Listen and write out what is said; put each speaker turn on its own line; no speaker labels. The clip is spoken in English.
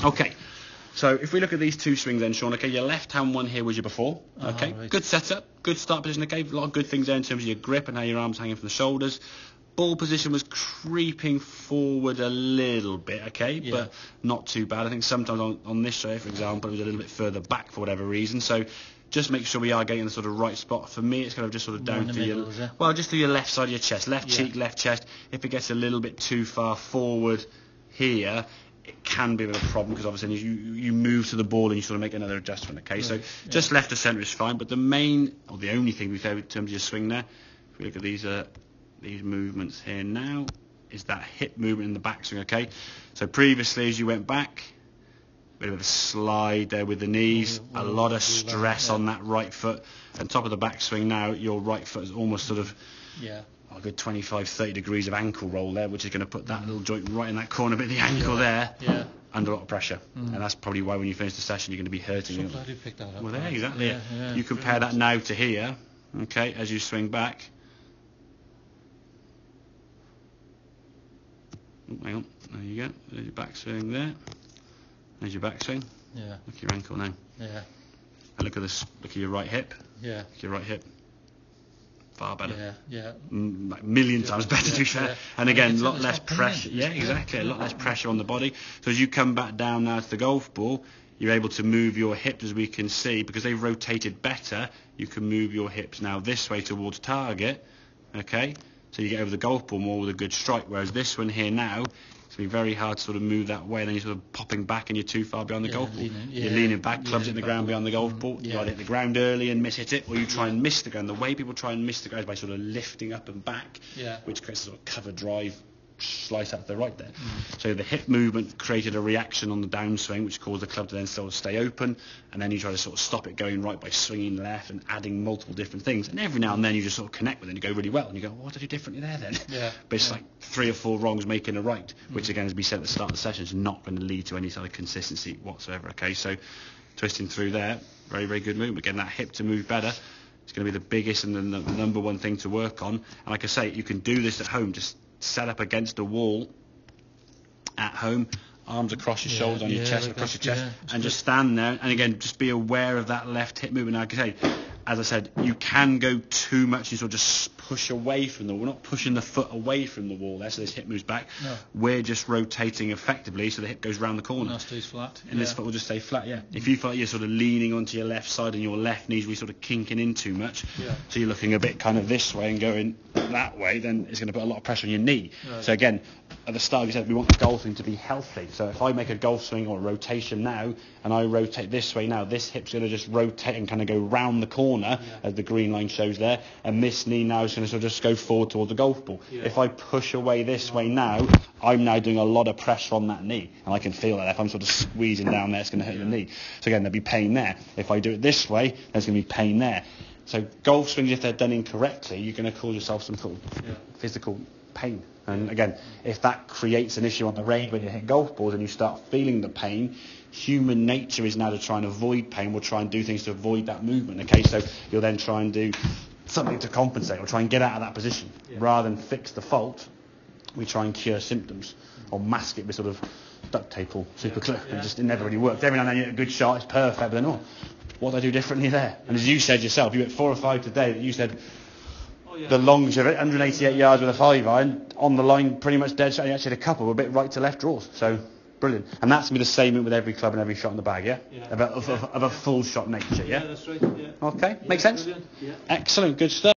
Okay, so if we look at these two swings then, Sean, okay, your left-hand one here was your before, okay,
right.
Good setup, good start position, okay, a lot of good things there in terms of your grip and how your arms hanging from the shoulders. Ball position was creeping forward a little bit, okay, but not too bad. I think sometimes on this show, for example, it was a little bit further back for whatever reason, so just make sure we are getting the sort of right spot. For me, it's kind of just sort of down to your, well, just to your left side of your chest, left cheek, left chest. If it gets a little bit too far forward here, it can be a bit of a problem because obviously you move to the ball and you sort of make another adjustment, okay? So just left to centre is fine, but the main, or the only thing we say in terms of your swing there, if we look at these movements here now, is that hip movement in the backswing, okay? So previously, as you went back, a bit of a slide there with the knees, a lot of stress on that right foot. On top of the backswing now, your right foot is almost sort of a good 25, 30 degrees of ankle roll there, which is going to put that little joint right in that corner bit of the ankle there under a lot of pressure. And that's probably why when you finish the session, you're going to be hurting.
So glad you picked that up.
Well, there, exactly. You compare that now to here, okay, as you swing back. Hang on, there you go. There's your backswing there. There's your backswing.
Yeah.
Look at your ankle now.
Yeah.
And look at this. Look at your right hip.
Yeah.
Look at your right hip. Far better.
Yeah.
Like a million times better, to be fair. And again, a lot less pressure. Yeah, exactly. A lot less pressure on the body. So as you come back down now to the golf ball, you're able to move your hips, as we can see, because they've rotated better. You can move your hips now this way towards target. Okay. So you get over the golf ball more with a good strike, whereas this one here now, it's going to be very hard to sort of move that way, and then you're sort of popping back and you're too far behind the golf ball. You're leaning back, clubs hit the ground behind the golf ball. You either hit the ground early and miss hit it, or you try and miss the ground. The way people try and miss the ground is by sort of lifting up and back, which creates a sort of cover drive slice out to the right there. So the hip movement created a reaction on the downswing, which caused the club to then sort of stay open, and then you try to sort of stop it going right by swinging left and adding multiple different things. And every now and then you just sort of connect with it and you go really well, and you go, what did I do differently there then? But it's like 3 or 4 wrongs making a right, which again, as we said at the start of the session, is not going to lead to any sort of consistency whatsoever. Okay, so twisting through there, very, very good movement. Getting that hip to move better, it's going to be the biggest and the number one thing to work on. And like I say, you can do this at home. Just set up against a wall at home, arms across your shoulders, on your chest, across your chest, and just stand there. And again, just be aware of that left hip movement. Like I say, as I said, you can go too much. You sort of just push away from the wall. We're not pushing the foot away from the wall there, so this hip moves back. We're just rotating effectively, so the hip goes round the corner.
And stays flat.
And this foot will just stay flat, If you feel like you're sort of leaning onto your left side and your left knee's really sort of kinking in too much, so you're looking a bit kind of this way and going that way, then it's going to put a lot of pressure on your knee. So again, at the start we said we want the golfing to be healthy. So if I make a golf swing or a rotation now, and I rotate this way now, this hip's going to just rotate and kind of go round the corner, as the green line shows there, and this knee now is going to sort of just go forward towards the golf ball. If I push away this way now, I'm now doing a lot of pressure on that knee, and I can feel that. If I'm sort of squeezing down there, it's going to hurt the knee. So again, there'll be pain there. If I do it this way, there's going to be pain there. So golf swings, if they're done incorrectly, you're going to cause yourself some sort of physical pain. And again, if that creates an issue on the range when you hit golf balls and you start feeling the pain, human nature is now to try and avoid pain. We'll try and do things to avoid that movement. Okay, so you'll then try and do something to compensate or try and get out of that position. Rather than fix the fault, we try and cure symptoms or mask it with sort of duct tape or super glue. It never really works. Every now and then you get a good shot, it's perfect, but then, what do I do differently there? And as you said yourself, you hit 4 or 5 today that you said the longs of it, 188 yards with a 5-iron, on the line pretty much dead shot. You actually had a couple, a bit right to left draws. So, brilliant. And that's going to be the same with every club and every shot in the bag, of a full shot nature,
Yeah, that's right,
Okay, makes sense? Excellent, good stuff.